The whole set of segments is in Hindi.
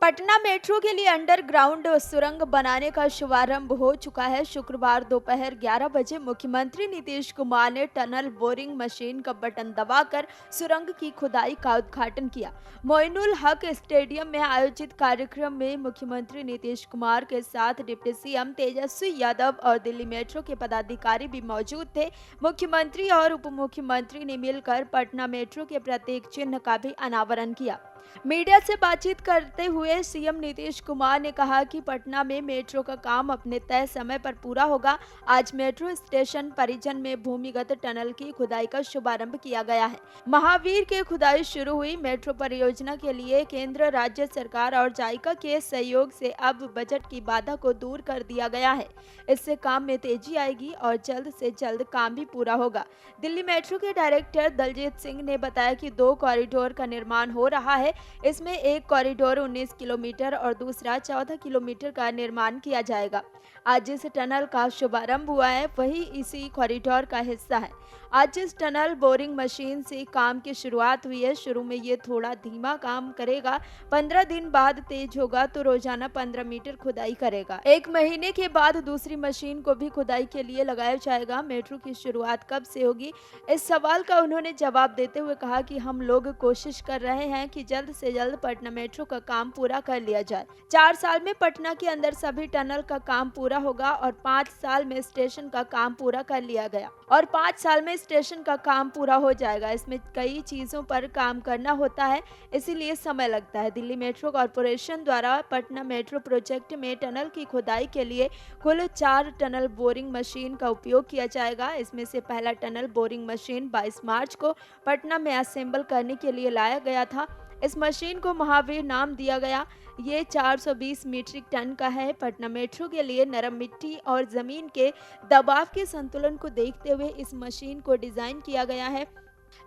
पटना मेट्रो के लिए अंडरग्राउंड सुरंग बनाने का शुभारंभ हो चुका है। शुक्रवार दोपहर 11 बजे मुख्यमंत्री नीतीश कुमार ने टनल बोरिंग मशीन का बटन दबाकर सुरंग की खुदाई का उद्घाटन किया। मोइनुल हक स्टेडियम में आयोजित कार्यक्रम में मुख्यमंत्री नीतीश कुमार के साथ डिप्टी सीएम तेजस्वी यादव और दिल्ली मेट्रो के पदाधिकारी भी मौजूद थे। मुख्यमंत्री और उप मुख्यमंत्री ने मिलकर पटना मेट्रो के प्रतीक चिन्ह का भी अनावरण किया। मीडिया से बातचीत करते हुए सीएम नीतीश कुमार ने कहा कि पटना में मेट्रो का काम अपने तय समय पर पूरा होगा। आज मेट्रो स्टेशन परिजन में भूमिगत टनल की खुदाई का शुभारंभ किया गया है। महावीर की खुदाई शुरू हुई। मेट्रो परियोजना के लिए केंद्र, राज्य सरकार और जाइका के सहयोग से अब बजट की बाधा को दूर कर दिया गया है। इससे काम में तेजी आएगी और जल्द से जल्द काम भी पूरा होगा। दिल्ली मेट्रो के डायरेक्टर दलजीत सिंह ने बताया कि 2 कॉरिडोर का निर्माण हो रहा है। इसमें एक कॉरिडोर 19 किलोमीटर और दूसरा 14 किलोमीटर का निर्माण किया जाएगा। आज जिस टनल का शुभारंभ हुआ है वही इसी कॉरिडोर का हिस्सा है। आज इस टनल बोरिंग मशीन से काम की शुरुआत हुई है। शुरू में ये थोड़ा धीमा काम करेगा। 15 दिन बाद तेज होगा तो रोजाना 15 मीटर खुदाई करेगा। 1 महीने के बाद दूसरी मशीन को भी खुदाई के लिए लगाया जाएगा। मेट्रो की शुरुआत कब से होगी, इस सवाल का उन्होंने जवाब देते हुए कहा कि हम लोग कोशिश कर रहे हैं कि जल्द से जल्द पटना मेट्रो का काम पूरा कर लिया जाए। 4 साल में पटना के अंदर सभी टनल का काम पूरा होगा और 5 साल में स्टेशन का काम पूरा कर लिया गया और 5 साल में स्टेशन का काम पूरा हो जाएगा। इसमें कई चीजों पर काम करना होता है, इसीलिए समय लगता है। दिल्ली मेट्रो कॉरपोरेशन द्वारा पटना मेट्रो प्रोजेक्ट में टनल की खुदाई के लिए कुल 4 टनल बोरिंग मशीन का उपयोग किया जाएगा। इसमें से पहला टनल बोरिंग मशीन 22 मार्च को पटना में असेंबल करने के लिए लाया गया था। इस मशीन को महावीर नाम दिया गया। ये 420 मीट्रिक टन का है। पटना मेट्रो के लिए नरम मिट्टी और जमीन के दबाव के संतुलन को देखते हुए इस मशीन को डिजाइन किया गया है।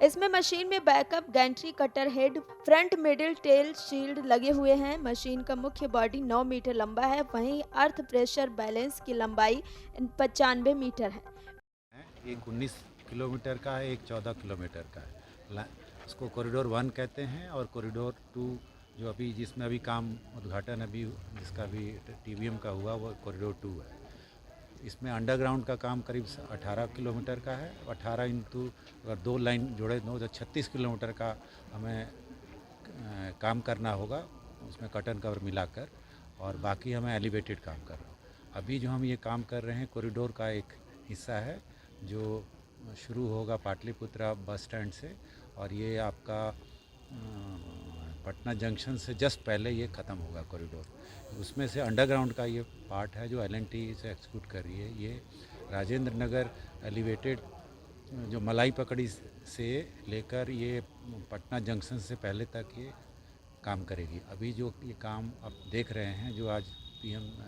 इसमें मशीन में backup gantry cutter head, front middle tail shield लगे हुए हैं। मशीन का मुख्य बॉडी 9 मीटर लंबा है, वहीं अर्थ प्रेशर बैलेंस की लंबाई 95 मीटर है। एक 19 किलोमीटर का है, एक 14 किलोमीटर का है। इसको कॉरिडोर 1 कहते हैं और कॉरिडोर 2 जो अभी जिसमें अभी काम उद्घाटन अभी जिसका भी टीबीएम का हुआ वो कॉरिडोर 2 है। इसमें अंडरग्राउंड का काम करीब 18 किलोमीटर का है। 18 इंटू अगर 2 लाइन जोड़े दो तो 36 किलोमीटर का हमें काम करना होगा, उसमें कटन कवर मिलाकर, और बाकी हमें एलिवेटेड काम कर रहा हूँ। अभी जो हम ये काम कर रहे हैं कॉरिडोर का एक हिस्सा है जो शुरू होगा पाटलिपुत्रा बस स्टैंड से और ये आपका पटना जंक्शन से जस्ट पहले ये ख़त्म होगा कॉरिडोर। उसमें से अंडरग्राउंड का ये पार्ट है जो एलएनटी से एक्सिक्यूट कर रही है। ये राजेंद्र नगर एलिवेटेड जो मलाई पकड़ी से लेकर ये पटना जंक्शन से पहले तक ये काम करेगी। अभी जो ये काम आप देख रहे हैं जो आज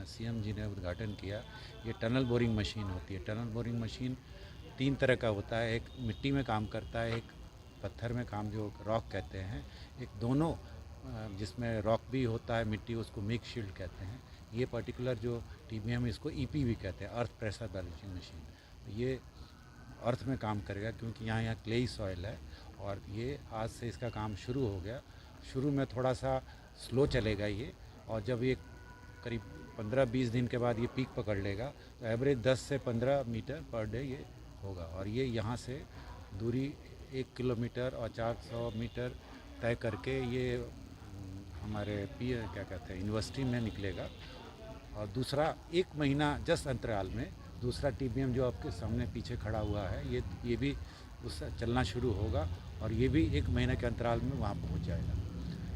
सीएम जी ने उद्घाटन किया, ये टनल बोरिंग मशीन होती है। टनल बोरिंग मशीन 3 तरह का होता है, एक मिट्टी में काम करता है, एक पत्थर में काम जो रॉक कहते हैं, एक दोनों जिसमें रॉक भी होता है मिट्टी, उसको मिक्स शील्ड कहते हैं। ये पर्टिकुलर जो टीबीएम इसको ईपी भी कहते हैं, अर्थ प्रेशर बैलेंसिंग मशीन। ये अर्थ में काम करेगा क्योंकि यहाँ क्लेई सॉइल है और ये आज से इसका काम शुरू हो गया। शुरू में थोड़ा सा स्लो चलेगा ये, और जब ये करीब 15-20 दिन के बाद ये पीक पकड़ लेगा तो एवरेज 10 से 15 मीटर पर डे ये होगा। और ये यहाँ से दूरी 1 किलोमीटर और 400 मीटर तय करके ये हमारे क्या कहते हैं यूनिवर्सिटी में निकलेगा। और दूसरा 1 महीना जस्ट अंतराल में दूसरा टीबीएम जो आपके सामने पीछे खड़ा हुआ है ये भी उससे चलना शुरू होगा और ये भी 1 महीने के अंतराल में वहाँ पहुँच जाएगा।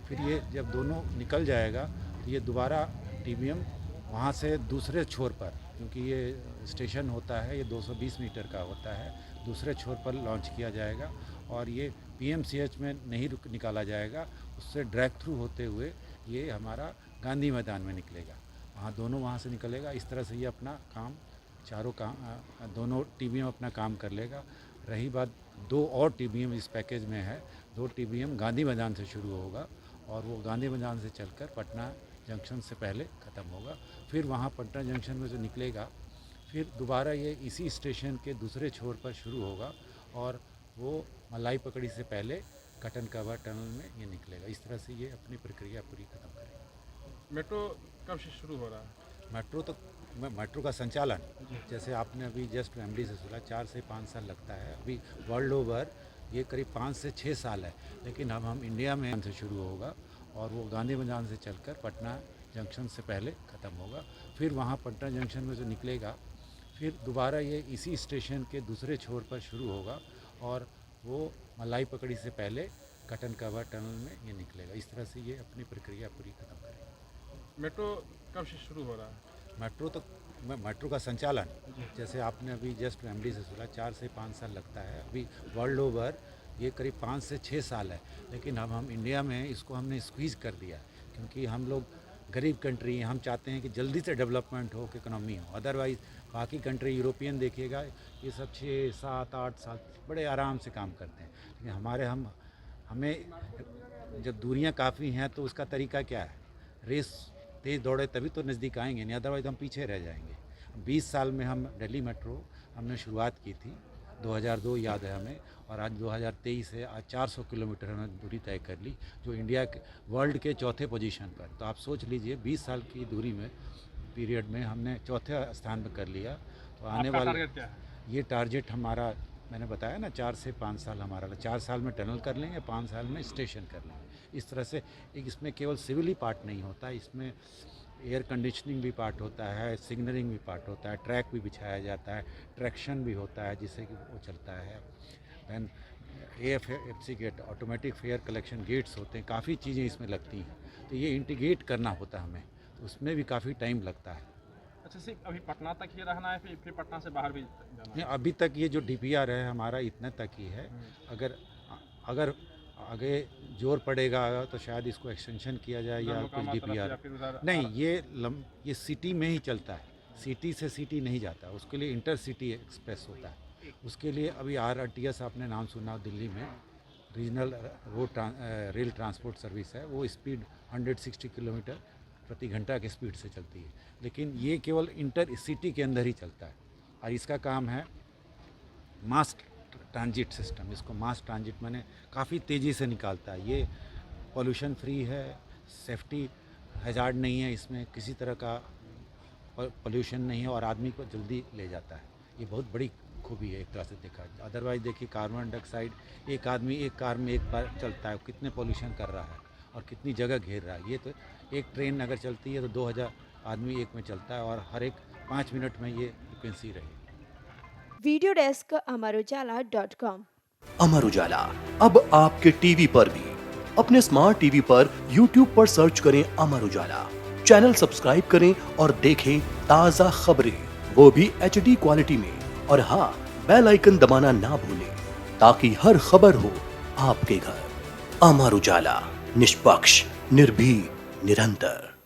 फिर ये जब दोनों निकल जाएगा तो ये दोबारा टीबीएम वहाँ से दूसरे छोर पर, क्योंकि ये स्टेशन होता है ये 220 मीटर का होता है, दूसरे छोर पर लॉन्च किया जाएगा और ये पीएमसीएच में नहीं निकाला जाएगा, उससे ड्रैग थ्रू होते हुए ये हमारा गांधी मैदान में निकलेगा। वहाँ दोनों वहाँ से निकलेगा। इस तरह से ये अपना काम चारों काम दोनों टीबीएम अपना काम कर लेगा। रही बात 2 और टीबीएम इस पैकेज में है। 2 टीबीएम गांधी मैदान से शुरू होगा और वो गांधी मैदान से चलकर पटना जंक्शन से पहले ख़त्म होगा। फिर वहाँ पटना जंक्शन में से निकलेगा, फिर दोबारा ये इसी स्टेशन के दूसरे छोर पर शुरू होगा और वो मलाई पकड़ी से पहले कटन कवर टनल में ये निकलेगा। इस तरह से ये अपनी प्रक्रिया पूरी खत्म करेगा। मेट्रो कब से शुरू हो रहा है? मेट्रो का संचालन जैसे आपने अभी जस्ट एमडी से सुना 4 से 5 साल लगता है। अभी वर्ल्ड ओवर ये करीब 5 से 6 साल है, लेकिन अब हम इंडिया में से शुरू होगा और वो गांधी मैदान से चलकर पटना जंक्शन से पहले ख़त्म होगा। फिर वहाँ पटना जंक्शन में जो निकलेगा फिर दोबारा ये इसी स्टेशन के दूसरे छोर पर शुरू होगा और वो मलाई पकड़ी से पहले कटन कवर टनल में ये निकलेगा। इस तरह से ये अपनी प्रक्रिया पूरी खत्म करेगा। मेट्रो कब से शुरू हो रहा है? मेट्रो का संचालन जैसे आपने अभी जस्ट एमडी से सुना 4 से 5 साल लगता है। अभी वर्ल्ड ओवर ये करीब 5 से 6 साल है, लेकिन अब हम इंडिया में इसको हमने स्क्वीज़ कर दिया क्योंकि हम लोग गरीब कंट्री हैं। हम चाहते हैं कि जल्दी से डेवलपमेंट हो, कि इकोनॉमी हो। अदरवाइज़ बाकी कंट्री यूरोपियन देखिएगा ये सब 6, 7, 8 साल बड़े आराम से काम करते हैं, लेकिन हमें जब दूरियां काफ़ी हैं तो उसका तरीका क्या है, रेस तेज़ दौड़े तभी तो नज़दीक आएंगे, नहीं अदरवाइज़ हम पीछे रह जाएंगे। 20 साल में हम दिल्ली मेट्रो हमने शुरुआत की थी 2002 याद है हमें, और आज 2023 है। आज 400 किलोमीटर हमने दूरी तय कर ली, जो इंडिया के वर्ल्ड के चौथे पोजीशन पर। तो आप सोच लीजिए 20 साल की दूरी में पीरियड में हमने चौथे स्थान पर कर लिया। तो आने आपका वाले टारगेट क्या है? ये टारगेट हमारा मैंने बताया ना 4 से 5 साल हमारा, 4 साल में टनल कर लेंगे, 5 साल में स्टेशन कर लेंगे। इस तरह से एक इसमें केवल सिविल ही पार्ट नहीं होता, इसमें एयर कंडीशनिंग भी पार्ट होता है, सिग्नलिंग भी पार्ट होता है, ट्रैक भी बिछाया जाता है, ट्रैक्शन भी होता है जिससे कि वो चलता है। Then AFC gate, automatic fare collection gates होते हैं, काफ़ी चीज़ें इसमें लगती हैं। तो ये इंटीग्रेट करना होता है हमें, तो उसमें भी काफ़ी टाइम लगता है। अच्छा, सिर्फ अभी पटना तक ही रहना है, फिर पटना से बाहर भी जाना नहीं, है? अभी तक ये जो DPR है हमारा इतने तक ही है। अगर आगे जोर पड़ेगा तो शायद इसको एक्सटेंशन किया जाए या कुछ नौकामा तरफ DPR या फिर उधर नहीं, ये सिटी में ही चलता है, सिटी से सिटी नहीं जाता। उसके लिए इंटरसिटी एक्सप्रेस होता है। उसके लिए अभी RRTS आपने नाम सुना हो, दिल्ली में रीजनल रेल ट्रांसपोर्ट सर्विस है, वो स्पीड 160 किलोमीटर प्रति घंटा के स्पीड से चलती है, लेकिन ये केवल इंटर सिटी के अंदर ही चलता है। और इसका काम है मास ट्रांजिट सिस्टम। इसको मास ट्रांजिट माने काफ़ी तेज़ी से निकालता है। ये पॉल्यूशन फ्री है, सेफ्टी हैजार्ड नहीं है, इसमें किसी तरह का पॉल्यूशन नहीं है और आदमी को जल्दी ले जाता है। ये बहुत बड़ी खूबी है एक तरह से देखा। अदरवाइज़ देखिए कार्बन डाइऑक्साइड एक आदमी एक कार में एक बार चलता है, कितने पॉल्यूशन कर रहा है और कितनी जगह घेर रहा है। ये तो एक ट्रेन अगर चलती है तो 2000 आदमी एक में चलता है और हर एक 5 मिनट में ये फ्रिक्वेंसी रही। Video desk amarujala.com। Amar Ujala अब आपके टीवी पर भी। अपने स्मार्ट टीवी पर YouTube पर सर्च करें अमर उजाला, चैनल सब्सक्राइब करें और देखें ताजा खबरें, वो भी HD क्वालिटी में। और हाँ, बेल आइकन दबाना ना भूलें ताकि हर खबर हो आपके घर। अमर उजाला, निष्पक्ष, निर्भीक, निरंतर।